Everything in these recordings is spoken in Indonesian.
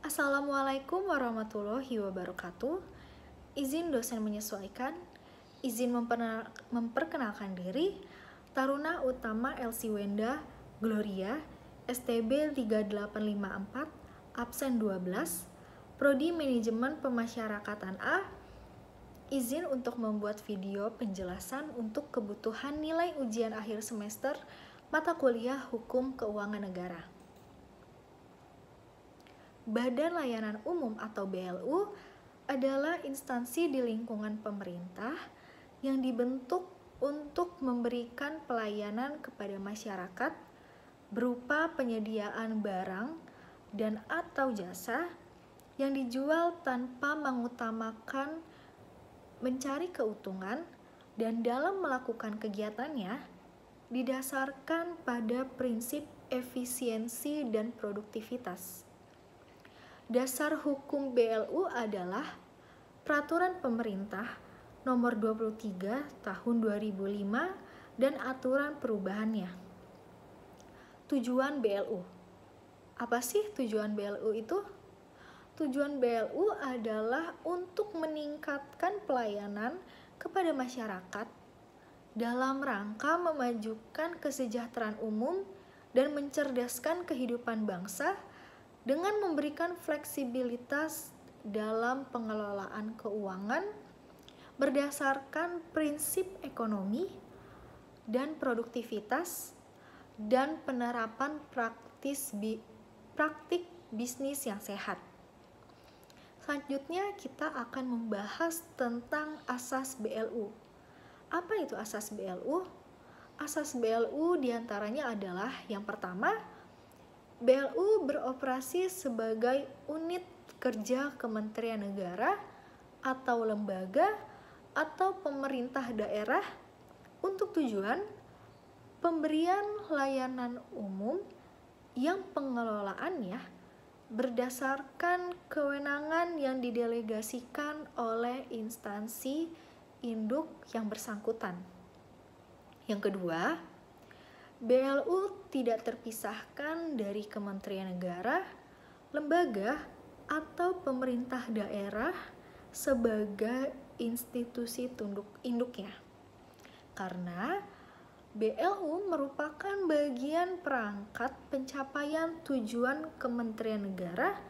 Assalamualaikum warahmatullahi wabarakatuh. Izin dosen menyesuaikan, izin memperkenalkan diri, Taruna Utama Elsie Wenda Gloria, STB 3854, absen 12, Prodi Manajemen Pemasyarakatan A. Izin untuk membuat video penjelasan untuk kebutuhan nilai ujian akhir semester mata kuliah Hukum Keuangan Negara. Badan Layanan Umum atau BLU adalah instansi di lingkungan pemerintah yang dibentuk untuk memberikan pelayanan kepada masyarakat berupa penyediaan barang dan atau jasa yang dijual tanpa mengutamakan mencari keuntungan, dan dalam melakukan kegiatannya didasarkan pada prinsip efisiensi dan produktivitas. Dasar hukum BLU adalah Peraturan Pemerintah Nomor 23 Tahun 2005 dan aturan perubahannya. Tujuan BLU. Apa sih tujuan BLU itu? Tujuan BLU adalah untuk meningkatkan pelayanan kepada masyarakat dalam rangka memajukan kesejahteraan umum dan mencerdaskan kehidupan bangsa dengan memberikan fleksibilitas dalam pengelolaan keuangan berdasarkan prinsip ekonomi dan produktivitas dan penerapan praktik bisnis yang sehat. Selanjutnya kita akan membahas tentang asas BLU. Apa itu asas BLU? Asas BLU diantaranya adalah yang pertama, BLU beroperasi sebagai unit kerja Kementerian Negara atau lembaga atau pemerintah daerah untuk tujuan pemberian layanan umum yang pengelolaannya berdasarkan kewenangan yang didelegasikan oleh instansi induk yang bersangkutan. Yang kedua, BLU tidak terpisahkan dari Kementerian Negara, lembaga, atau pemerintah daerah sebagai institusi induknya. Karena BLU merupakan bagian perangkat pencapaian tujuan Kementerian Negara,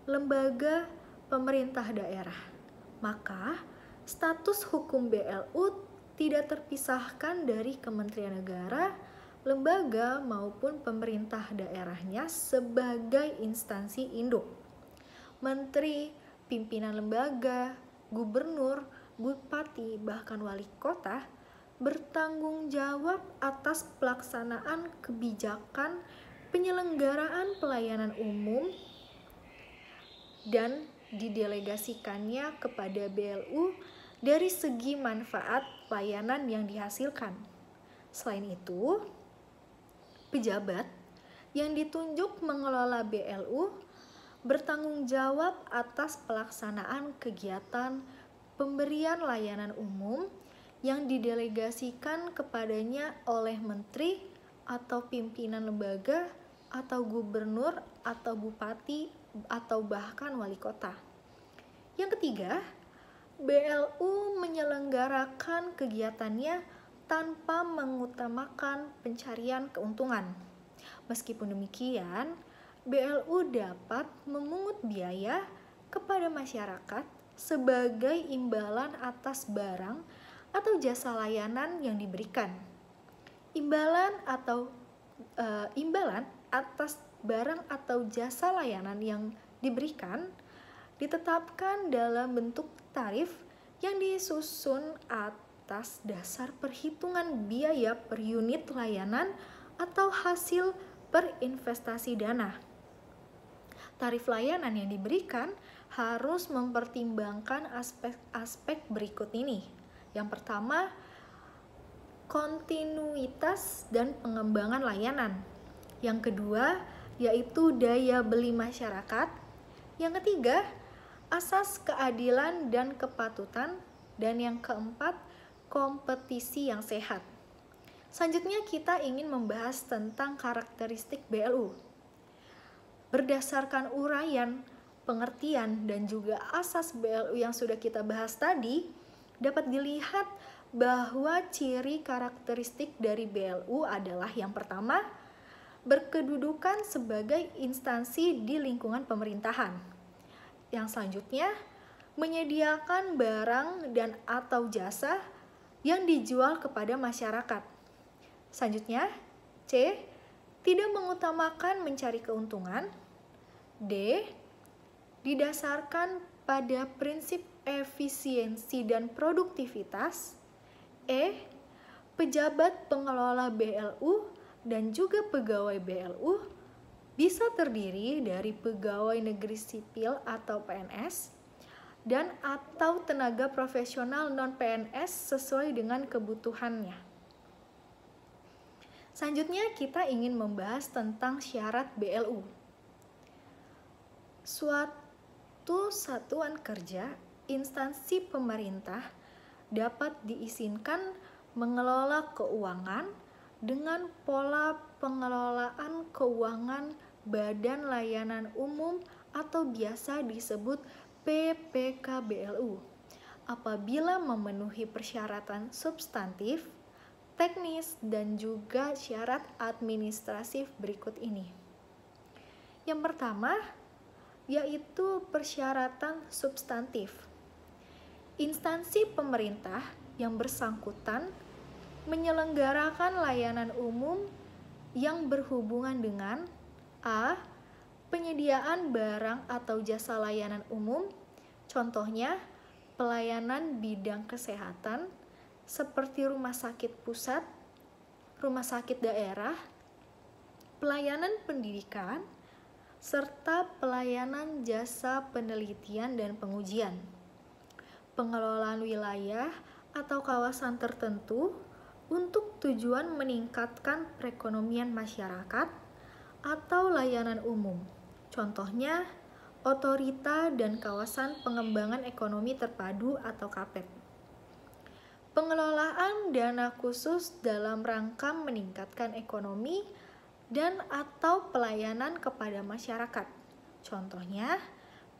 lembaga, pemerintah daerah. Maka, status hukum BLU tidak terpisahkan dari Kementerian Negara, lembaga maupun pemerintah daerahnya sebagai instansi induk. Menteri, pimpinan lembaga, gubernur, bupati, bahkan wali kota bertanggung jawab atas pelaksanaan kebijakan penyelenggaraan pelayanan umum dan didelegasikannya kepada BLU dari segi manfaat layanan yang dihasilkan. Selain itu, pejabat yang ditunjuk mengelola BLU bertanggung jawab atas pelaksanaan kegiatan pemberian layanan umum yang didelegasikan kepadanya oleh menteri atau pimpinan lembaga atau gubernur atau bupati atau bahkan wali kota. Yang ketiga, BLU menyelenggarakan kegiatannya tanpa mengutamakan pencarian keuntungan. Meskipun demikian, BLU dapat memungut biaya kepada masyarakat sebagai imbalan atas barang atau jasa layanan yang diberikan. Imbalan atas barang atau jasa layanan yang diberikan ditetapkan dalam bentuk tarif yang disusun atas dasar perhitungan biaya per unit layanan atau hasil per investasi dana. Tarif layanan yang diberikan harus mempertimbangkan aspek-aspek berikut ini. Yang pertama, kontinuitas dan pengembangan layanan. Yang kedua, yaitu daya beli masyarakat. Yang ketiga, asas keadilan dan kepatutan. Dan yang keempat, kompetisi yang sehat. Selanjutnya kita ingin membahas tentang karakteristik BLU. Berdasarkan uraian pengertian dan juga asas BLU yang sudah kita bahas tadi, dapat dilihat bahwa ciri karakteristik dari BLU adalah yang pertama, berkedudukan sebagai instansi di lingkungan pemerintahan. Yang selanjutnya, menyediakan barang dan atau jasa yang dijual kepada masyarakat. Selanjutnya, C, tidak mengutamakan mencari keuntungan. D, didasarkan pada prinsip efisiensi dan produktivitas. E, pejabat pengelola BLU dan juga pegawai BLU bisa terdiri dari pegawai negeri sipil atau PNS dan atau tenaga profesional non-PNS sesuai dengan kebutuhannya. Selanjutnya kita ingin membahas tentang syarat BLU. Suatu satuan kerja, instansi pemerintah dapat diizinkan mengelola keuangan dengan pola pengelolaan keuangan Badan Layanan Umum atau biasa disebut PPKBLU apabila memenuhi persyaratan substantif, teknis, dan juga syarat administratif berikut ini. Yang pertama, yaitu persyaratan substantif. Instansi pemerintah yang bersangkutan menyelenggarakan layanan umum yang berhubungan dengan A, penyediaan barang atau jasa layanan umum, contohnya pelayanan bidang kesehatan seperti rumah sakit pusat, rumah sakit daerah, pelayanan pendidikan, serta pelayanan jasa penelitian dan pengujian, pengelolaan wilayah atau kawasan tertentu untuk tujuan meningkatkan perekonomian masyarakat atau layanan umum. Contohnya, Otorita dan Kawasan Pengembangan Ekonomi Terpadu atau KAPET. Pengelolaan dana khusus dalam rangka meningkatkan ekonomi dan atau pelayanan kepada masyarakat. Contohnya,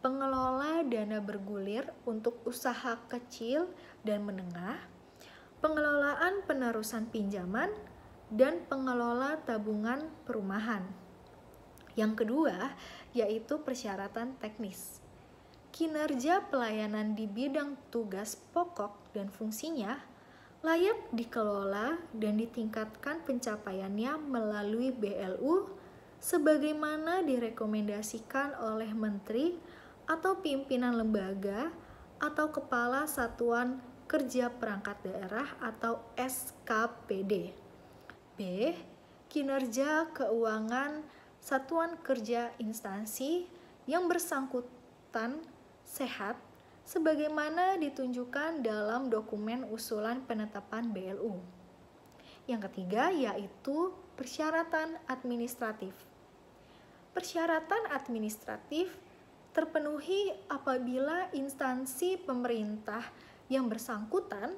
pengelola dana bergulir untuk usaha kecil dan menengah, pengelolaan penerusan pinjaman, dan pengelola tabungan perumahan. Yang kedua, yaitu persyaratan teknis. Kinerja pelayanan di bidang tugas pokok dan fungsinya layak dikelola dan ditingkatkan pencapaiannya melalui BLU sebagaimana direkomendasikan oleh menteri atau pimpinan lembaga atau kepala satuan kerja perangkat daerah atau SKPD. B. Kinerja keuangan satuan kerja instansi yang bersangkutan sehat sebagaimana ditunjukkan dalam dokumen usulan penetapan BLU. Yang ketiga yaitu persyaratan administratif. Persyaratan administratif terpenuhi apabila instansi pemerintah yang bersangkutan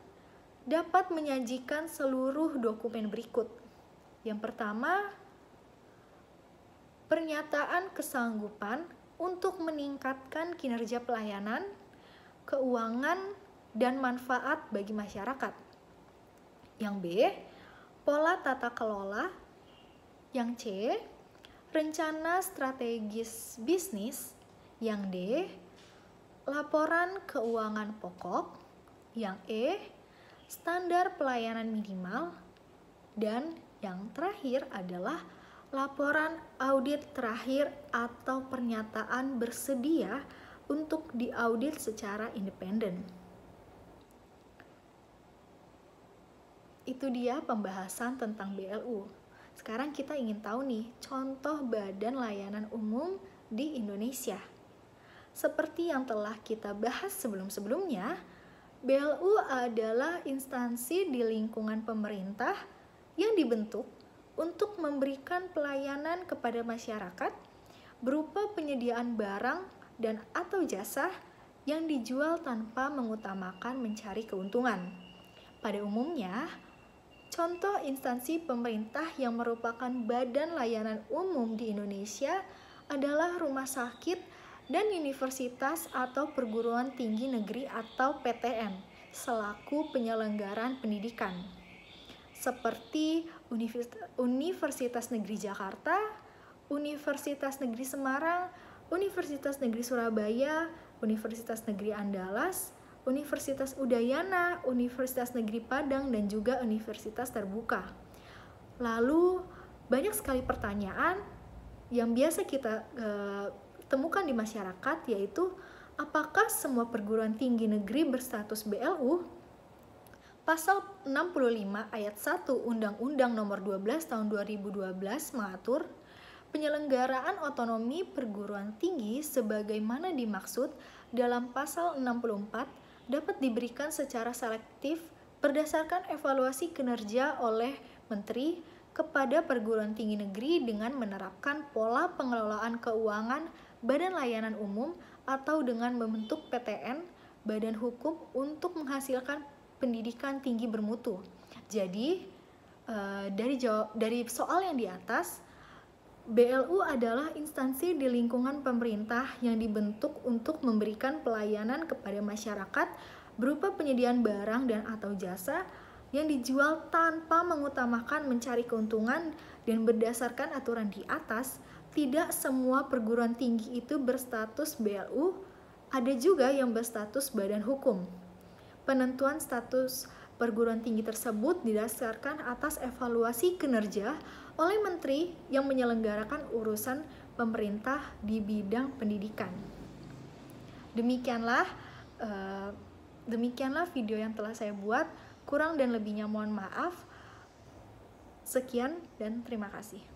dapat menyajikan seluruh dokumen berikut. Yang pertama, pernyataan kesanggupan untuk meningkatkan kinerja pelayanan, keuangan, dan manfaat bagi masyarakat. Yang B, pola tata kelola. Yang C, rencana strategis bisnis. Yang D, laporan keuangan pokok. Yang E, standar pelayanan minimal. Dan yang terakhir adalah laporan audit terakhir atau pernyataan bersedia untuk diaudit secara independen. Itu dia pembahasan tentang BLU. Sekarang kita ingin tahu nih, contoh badan layanan umum di Indonesia. Seperti yang telah kita bahas sebelum-sebelumnya, BLU adalah instansi di lingkungan pemerintah yang dibentuk untuk memberikan pelayanan kepada masyarakat berupa penyediaan barang dan atau jasa yang dijual tanpa mengutamakan mencari keuntungan. Pada umumnya, contoh instansi pemerintah yang merupakan badan layanan umum di Indonesia adalah rumah sakit dan universitas atau perguruan tinggi negeri atau PTN selaku penyelenggaraan pendidikan, seperti Universitas Negeri Jakarta, Universitas Negeri Semarang, Universitas Negeri Surabaya, Universitas Negeri Andalas, Universitas Udayana, Universitas Negeri Padang, dan juga Universitas Terbuka. Lalu banyak sekali pertanyaan yang biasa kita temukan di masyarakat, yaitu apakah semua perguruan tinggi negeri berstatus BLU? Pasal 65 ayat 1 Undang-Undang Nomor 12 Tahun 2012 mengatur penyelenggaraan otonomi perguruan tinggi sebagaimana dimaksud dalam pasal 64 dapat diberikan secara selektif berdasarkan evaluasi kinerja oleh menteri kepada perguruan tinggi negeri dengan menerapkan pola pengelolaan keuangan badan layanan umum atau dengan membentuk PTN, badan hukum untuk menghasilkan pendidikan tinggi bermutu. Jadi, dari soal yang di atas, BLU adalah instansi di lingkungan pemerintah yang dibentuk untuk memberikan pelayanan kepada masyarakat berupa penyediaan barang dan atau jasa yang dijual tanpa mengutamakan mencari keuntungan, dan berdasarkan aturan di atas, tidak semua perguruan tinggi itu berstatus BLU, ada juga yang berstatus badan hukum. Penentuan status perguruan tinggi tersebut didasarkan atas evaluasi kinerja oleh menteri yang menyelenggarakan urusan pemerintah di bidang pendidikan. Demikianlah video yang telah saya buat. Kurang dan lebihnya mohon maaf. Sekian dan terima kasih.